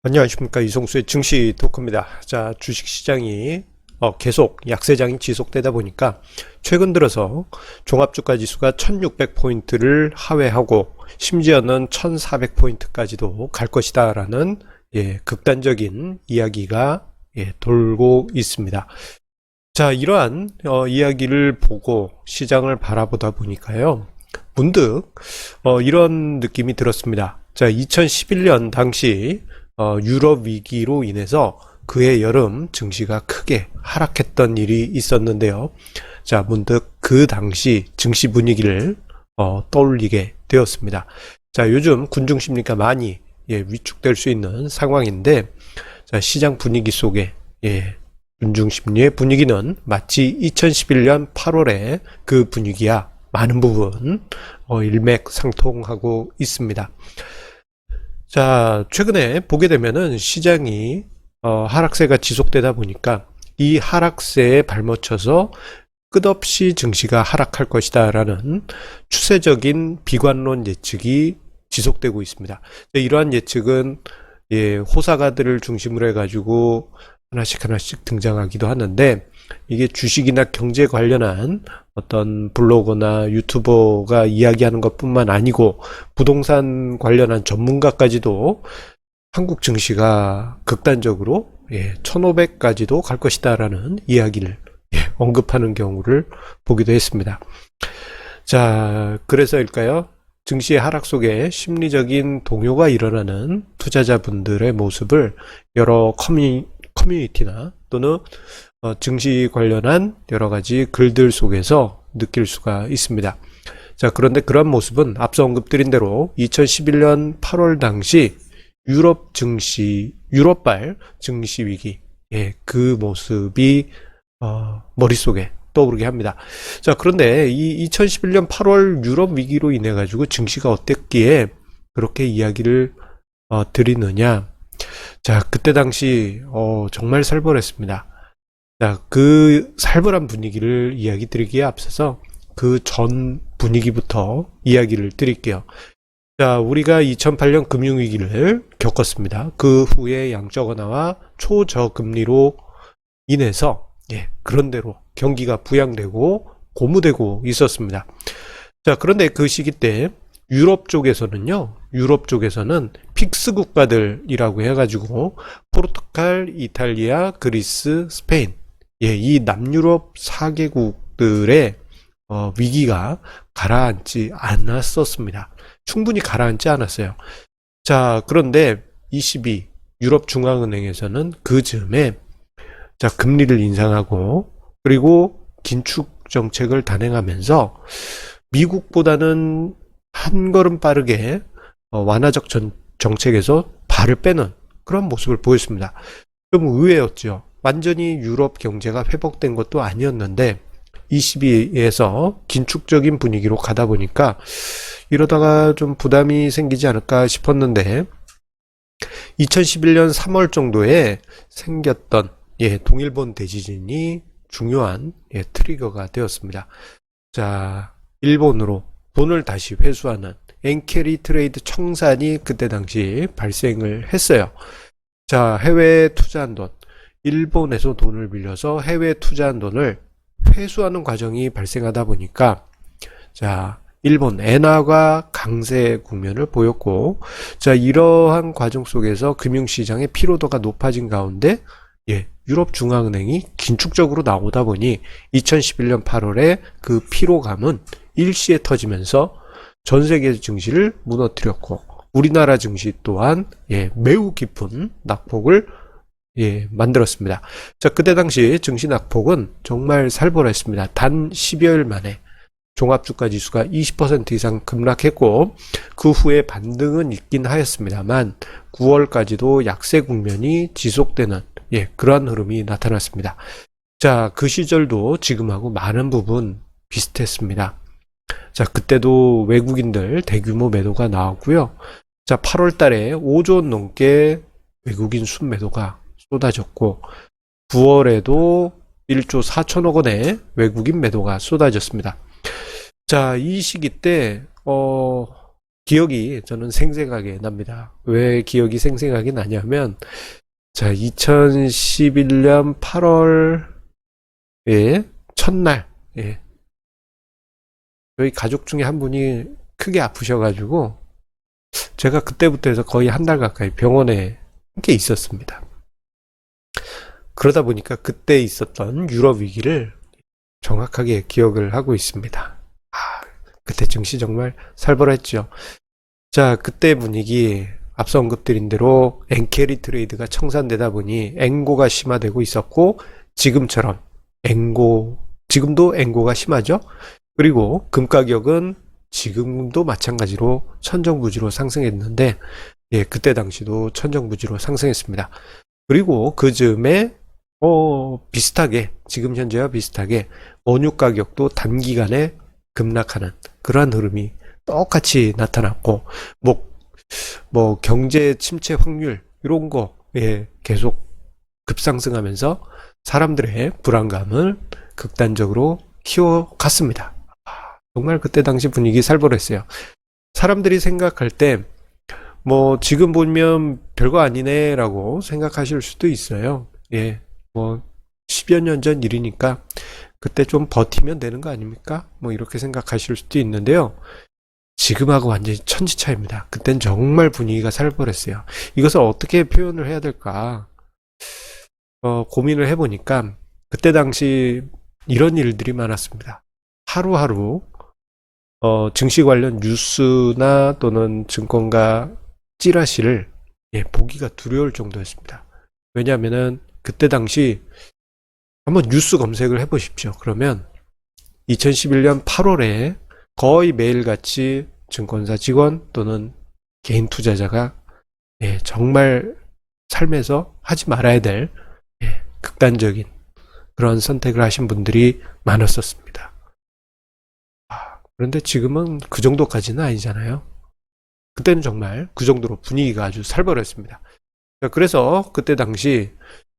안녕하십니까, 이성수의 증시 토크입니다. 자, 주식시장이 계속 약세장이 지속되다 보니까 최근 들어서 종합주가 지수가 1600포인트를 하회하고 심지어는 1400포인트까지도 갈 것이다 라는 극단적인 이야기가 돌고 있습니다. 자, 이러한 이야기를 보고 시장을 바라보다 보니까요, 문득 이런 느낌이 들었습니다. 자, 2011년 당시 유럽 위기로 인해서 그해 여름 증시가 크게 하락했던 일이 있었는데요. 자, 문득 그 당시 증시 분위기를 떠올리게 되었습니다. 자, 요즘 군중심리가 많이 위축될 수 있는 상황인데, 자, 시장 분위기 속에 군중심리의 분위기는 마치 2011년 8월에 그 분위기와 많은 부분 일맥상통하고 있습니다. 자, 최근에 보게 되면은 시장이 하락세가 지속되다 보니까 이 하락세에 발맞춰서 끝없이 증시가 하락할 것이다 라는 추세적인 비관론 예측이 지속되고 있습니다. 이러한 예측은 호사가들을 중심으로 해가지고 하나씩 등장하기도 하는데, 이게 주식이나 경제 관련한 어떤 블로거나 유튜버가 이야기하는 것뿐만 아니고 부동산 관련한 전문가까지도 한국 증시가 극단적으로 1500까지도 갈 것이다 라는 이야기를 언급하는 경우를 보기도 했습니다. 자, 그래서일까요? 증시의 하락 속에 심리적인 동요가 일어나는 투자자분들의 모습을 여러 커뮤니티나 또는 증시 관련한 여러 가지 글들 속에서 느낄 수가 있습니다. 자, 그런데 그런 모습은 앞서 언급드린 대로 2011년 8월 당시 유럽발 증시 위기, 그 모습이 머릿속에 떠오르게 합니다. 자, 그런데 이 2011년 8월 유럽 위기로 인해 가지고 증시가 어땠기에 그렇게 이야기를 드리느냐? 자, 그때 당시 정말 살벌했습니다. 자, 그 살벌한 분위기를 이야기 드리기에 앞서서 그 전 분위기부터 이야기를 드릴게요. 자, 우리가 2008년 금융위기를 겪었습니다. 그 후에 양적 완화와 초저금리로 인해서 그런대로 경기가 부양되고 고무되고 있었습니다. 자, 그런데 그 시기 때 유럽 쪽에서는 픽스 국가들이라고 해가지고 포르투갈, 이탈리아, 그리스, 스페인, 이 남유럽 4개국들의 위기가 가라앉지 않았었습니다. 충분히 가라앉지 않았어요. 자, 그런데 ECB, 유럽중앙은행에서는 그 즈음에 자, 금리를 인상하고 그리고 긴축 정책을 단행하면서 미국보다는 한 걸음 빠르게 완화적 정책에서 발을 빼는 그런 모습을 보였습니다. 좀 의외였죠. 완전히 유럽 경제가 회복된 것도 아니었는데 ECB에서 긴축적인 분위기로 가다 보니까 이러다가 좀 부담이 생기지 않을까 싶었는데, 2011년 3월 정도에 생겼던 동일본 대지진이 중요한 트리거가 되었습니다. 자, 일본으로 돈을 다시 회수하는 엔캐리 트레이드 청산이 그때 당시 발생을 했어요. 자, 해외에 투자한 돈, 일본에서 돈을 빌려서 해외에 투자한 돈을 회수하는 과정이 발생하다 보니까, 자, 일본 엔화가 강세 국면을 보였고, 자, 이러한 과정 속에서 금융시장의 피로도가 높아진 가운데 유럽중앙은행이 긴축적으로 나오다 보니 2011년 8월에 그 피로감은 일시에 터지면서 전 세계 증시를 무너뜨렸고, 우리나라 증시 또한 매우 깊은 낙폭을 만들었습니다. 자, 그때 당시 증시 낙폭은 정말 살벌했습니다. 단 10여일 만에 종합주가 지수가 20% 이상 급락했고, 그 후에 반등은 있긴 하였습니다만 9월까지도 약세 국면이 지속되는 그러한 흐름이 나타났습니다. 자, 그 시절도 지금하고 많은 부분 비슷했습니다. 자, 그때도 외국인들 대규모 매도가 나왔고요. 자, 8월 달에 5조 원 넘게 외국인 순매도가 쏟아졌고, 9월에도 1조 4천억 원의 외국인 매도가 쏟아졌습니다. 자, 이 시기 때 기억이 저는 생생하게 납니다. 왜 기억이 생생하게 나냐면, 자, 2011년 8월에 첫날, 예, 저희 가족 중에 한 분이 크게 아프셔가지고, 제가 그때부터 해서 거의 한 달 가까이 병원에 함께 있었습니다. 그러다 보니까 그때 있었던 유럽 위기를 정확하게 기억을 하고 있습니다. 아, 그때 증시 정말 살벌했죠. 자, 그때 분위기 앞서 언급드린 대로 엔캐리 트레이드가 청산되다 보니 앵고가 심화되고 있었고, 지금처럼 지금도 앵고가 심하죠. 그리고 금 가격은 지금도 마찬가지로 천정부지로 상승했는데, 예, 그때 당시도 천정부지로 상승했습니다. 그리고 그 즈음에 비슷하게, 지금 현재와 비슷하게 원유 가격도 단기간에 급락하는 그러한 흐름이 똑같이 나타났고, 경제 침체 확률 이런 거, 예, 계속 급상승하면서 사람들의 불안감을 극단적으로 키워갔습니다. 정말 그때 당시 분위기 살벌했어요. 사람들이 생각할 때 지금 보면 별거 아니네 라고 생각하실 수도 있어요. 예, 10여 년 전 일이니까 그때 좀 버티면 되는 거 아닙니까? 이렇게 생각하실 수도 있는데요. 지금하고 완전히 천지차이입니다. 그땐 정말 분위기가 살벌했어요. 이것을 어떻게 표현을 해야 될까? 고민을 해보니까 그때 당시 이런 일들이 많았습니다. 하루하루 증시 관련 뉴스나 또는 증권가 찌라시를 보기가 두려울 정도였습니다. 왜냐하면은 그때 당시 한번 뉴스 검색을 해보십시오. 그러면 2011년 8월에 거의 매일같이 증권사 직원 또는 개인 투자자가 정말 삶에서 하지 말아야 될 극단적인 그런 선택을 하신 분들이 많았었습니다. 그런데 지금은 그 정도까지는 아니잖아요. 그때는 정말 그 정도로 분위기가 아주 살벌했습니다. 그래서 그때 당시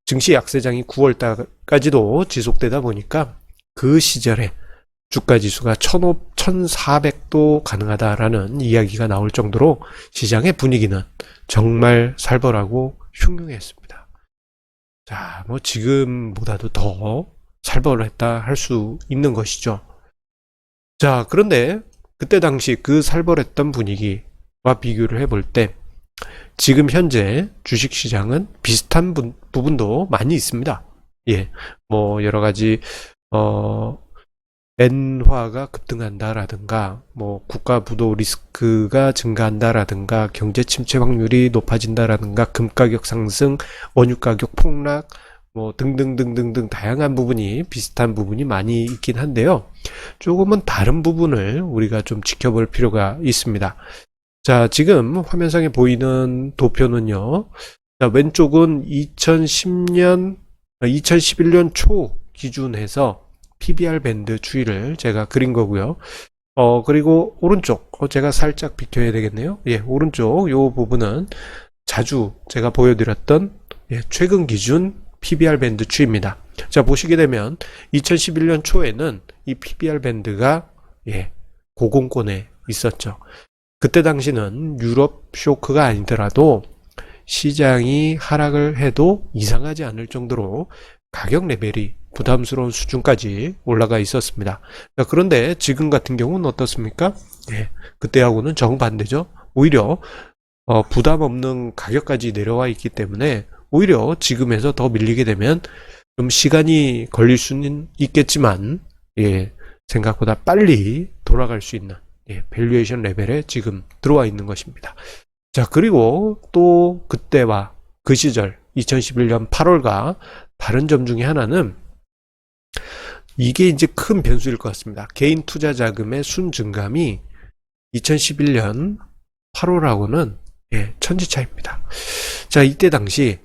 증시 약세장이 9월달까지도 지속되다 보니까 그 시절에 주가지수가 1400도 가능하다라는 이야기가 나올 정도로 시장의 분위기는 정말 살벌하고 흉흉했습니다. 자, 지금보다도 더 살벌했다 할 수 있는 것이죠. 자, 그런데 그때 당시 그 살벌했던 분위기와 비교를 해볼 때 지금 현재 주식시장은 비슷한 부분도 많이 있습니다. 예, 여러 가지 엔화가 급등한다라든가 국가 부도 리스크가 증가한다라든가 경제 침체 확률이 높아진다라든가 금 가격 상승, 원유 가격 폭락 등등등등등 다양한 부분이 비슷한 부분이 많이 있긴 한데요. 조금은 다른 부분을 우리가 좀 지켜볼 필요가 있습니다. 자, 지금 화면상에 보이는 도표는요. 자, 왼쪽은 2011년 초 기준해서 PBR 밴드 추이를 제가 그린 거고요. 그리고 오른쪽, 제가 살짝 비켜야 되겠네요. 예, 오른쪽 요 부분은 자주 제가 보여드렸던 최근 기준 PBR 밴드 추이입니다. 자, 보시게 되면 2011년 초에는 이 PBR 밴드가 고공권에 있었죠. 그때 당시는 유럽 쇼크가 아니더라도 시장이 하락을 해도 이상하지 않을 정도로 가격 레벨이 부담스러운 수준까지 올라가 있었습니다. 그런데 지금 같은 경우는 어떻습니까? 그때하고는 정반대죠. 오히려 부담 없는 가격까지 내려와 있기 때문에 오히려 지금에서 더 밀리게 되면 좀 시간이 걸릴 수는 있겠지만 생각보다 빨리 돌아갈 수 있는 밸류에이션 레벨에 지금 들어와 있는 것입니다. 자, 그리고 또 그때와 그 시절 2011년 8월과 다른 점 중에 하나는 이게 이제 큰 변수일 것 같습니다. 개인 투자 자금의 순증감이 2011년 8월하고는 천지차입니다. 자, 이때 당시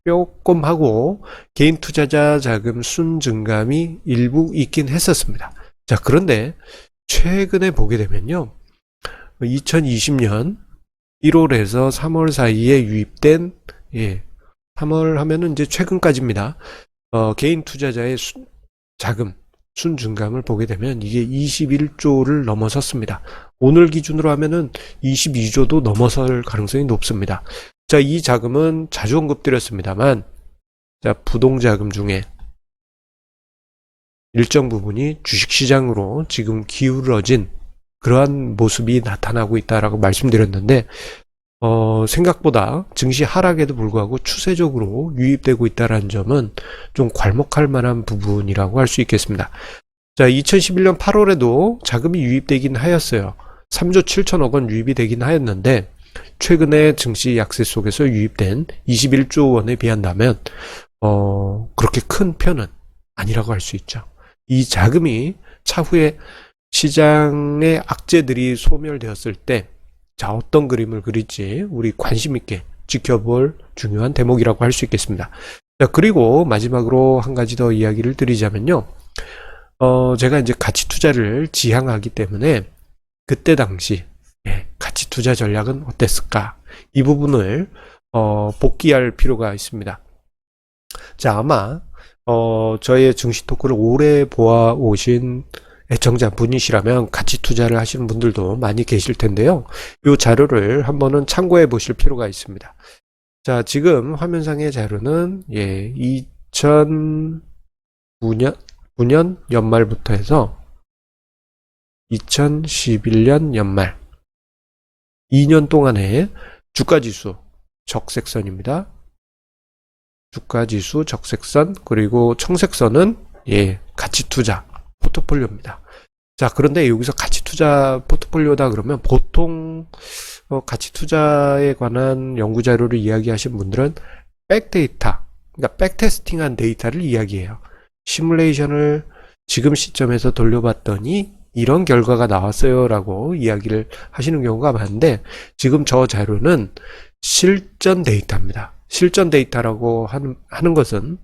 조금 하고 개인 투자자 자금 순증감이 일부 있긴 했었습니다. 자, 그런데 최근에 보게 되면요. 2020년 1월에서 3월 사이에 유입된 3월 하면은 이제 최근까지입니다. 개인 투자자의 자금 순증감을 보게 되면 이게 21조를 넘어섰습니다. 오늘 기준으로 하면은 22조도 넘어설 가능성이 높습니다. 자, 이 자금은 자주 언급드렸습니다만, 자, 부동자금 중에 일정 부분이 주식시장으로 지금 기울어진 그러한 모습이 나타나고 있다라고 말씀드렸는데, 생각보다 증시 하락에도 불구하고 추세적으로 유입되고 있다는 점은 좀 괄목할 만한 부분이라고 할 수 있겠습니다. 자, 2011년 8월에도 자금이 유입되긴 하였어요. 3조 7천억 원 유입이 되긴 하였는데, 최근에 증시 약세 속에서 유입된 21조 원에 비한다면 그렇게 큰 편은 아니라고 할 수 있죠. 이 자금이 차후에 시장의 악재들이 소멸되었을 때, 자, 어떤 그림을 그릴지 우리 관심 있게 지켜볼 중요한 대목이라고 할 수 있겠습니다. 자, 그리고 마지막으로 한 가지 더 이야기를 드리자면요. 제가 이제 가치 투자를 지향하기 때문에 그때 당시 가치 투자 전략은 어땠을까? 이 부분을 복귀할 필요가 있습니다. 자, 아마 저의 증시 토크를 오래 보아오신 애청자분이시라면 가치 투자를 하시는 분들도 많이 계실 텐데요. 이 자료를 한번은 참고해 보실 필요가 있습니다. 자, 지금 화면상의 자료는 2009년 연말부터 해서 2011년 연말 2년 동안의 주가지수 적색선입니다. 주가지수 적색선, 그리고 청색선은 가치투자 포트폴리오입니다. 자, 그런데 여기서 가치투자 포트폴리오다 그러면 보통 가치투자에 관한 연구자료를 이야기하신 분들은 백데이터, 그러니까 백테스팅한 데이터를 이야기해요. 시뮬레이션을 지금 시점에서 돌려봤더니 이런 결과가 나왔어요 라고 이야기를 하시는 경우가 많은데, 지금 저 자료는 실전 데이터입니다. 실전 데이터라고 하는 것은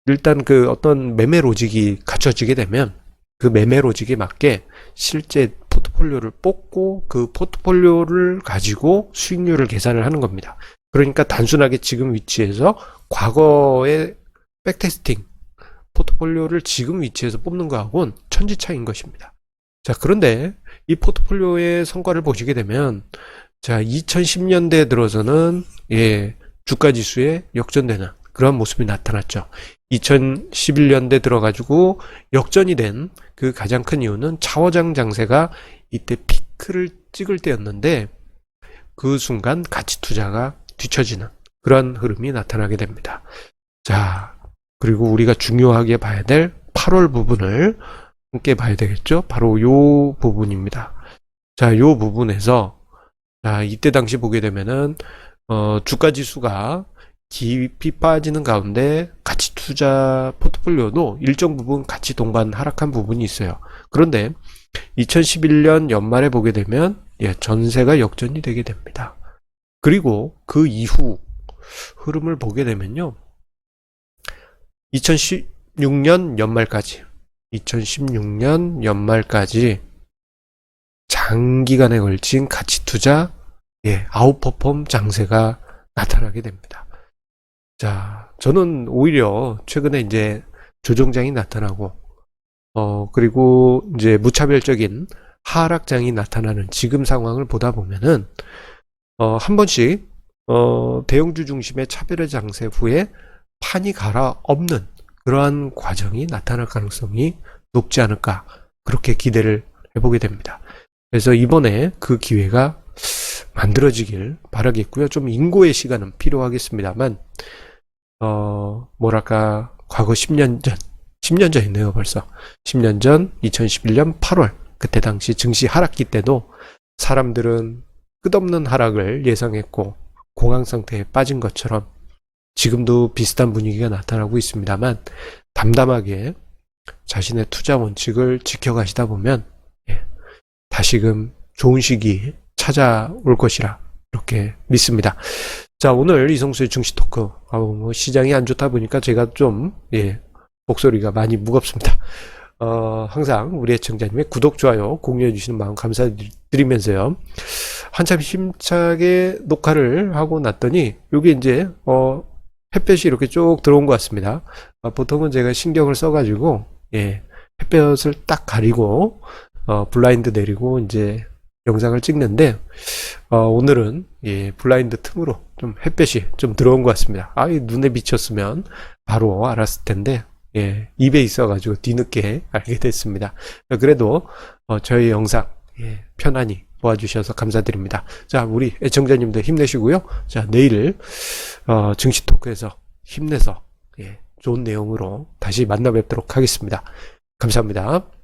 일단 그 어떤 매매 로직이 갖춰지게 되면 그 매매 로직에 맞게 실제 포트폴리오를 뽑고 그 포트폴리오를 가지고 수익률을 계산을 하는 겁니다. 그러니까 단순하게 지금 위치에서 과거의 백테스팅 포트폴리오를 지금 위치에서 뽑는 거하고는 천지차이인 것입니다. 자, 그런데 이 포트폴리오의 성과를 보시게 되면, 자, 2010년대에 들어서는 주가 지수에 역전되는 그런 모습이 나타났죠. 2011년대 들어가지고 역전이 된 그 가장 큰 이유는 차호장 장세가 이때 피크를 찍을 때였는데, 그 순간 가치 투자가 뒤처지는 그런 흐름이 나타나게 됩니다. 자, 그리고 우리가 중요하게 봐야 될 8월 부분을 함께 봐야 되겠죠? 바로 요 부분입니다. 자, 요 부분에서, 자, 이때 당시 보게 되면은, 주가 지수가 깊이 빠지는 가운데 가치 투자 포트폴리오도 일정 부분 같이 동반 하락한 부분이 있어요. 그런데 2011년 연말에 보게 되면, 전세가 역전이 되게 됩니다. 그리고 그 이후 흐름을 보게 되면요. 2016년 연말까지 장기간에 걸친 가치 투자 아웃퍼폼 장세가 나타나게 됩니다. 자, 저는 오히려 최근에 이제 조정장이 나타나고 그리고 이제 무차별적인 하락장이 나타나는 지금 상황을 보다 보면은 한 번씩 대형주 중심의 차별의 장세 후에 판이 갈아엎는 그러한 과정이 나타날 가능성이 높지 않을까, 그렇게 기대를 해보게 됩니다. 그래서 이번에 그 기회가 만들어지길 바라겠고요. 좀 인고의 시간은 필요하겠습니다만 뭐랄까, 과거 10년 전이네요. 벌써 10년 전 2011년 8월 그때 당시 증시 하락기 때도 사람들은 끝없는 하락을 예상했고 공황 상태에 빠진 것처럼 지금도 비슷한 분위기가 나타나고 있습니다만, 담담하게 자신의 투자 원칙을 지켜가시다 보면 다시금 좋은 시기 찾아올 것이라 이렇게 믿습니다. 자, 오늘 이성수의 증시 토크, 시장이 안 좋다 보니까 제가 좀 목소리가 많이 무겁습니다. 항상 우리 애청자님의 구독, 좋아요, 공유해 주시는 마음 감사드리면서요. 한참 힘차게 녹화를 하고 났더니 요게 이제 햇볕이 이렇게 쭉 들어온 것 같습니다. 보통은 제가 신경을 써가지고, 예, 햇볕을 딱 가리고, 블라인드 내리고, 이제 영상을 찍는데, 오늘은, 예, 블라인드 틈으로 좀 햇볕이 좀 들어온 것 같습니다. 눈에 비쳤으면 바로 알았을 텐데, 예, 입에 있어가지고 뒤늦게 알게 됐습니다. 그래도, 저희 영상, 예, 편안히 보아주셔서 감사드립니다. 자, 우리 애청자님들 힘내시고요. 자, 내일 증시 토크에서 힘내서 예, 좋은 내용으로 다시 만나 뵙도록 하겠습니다. 감사합니다.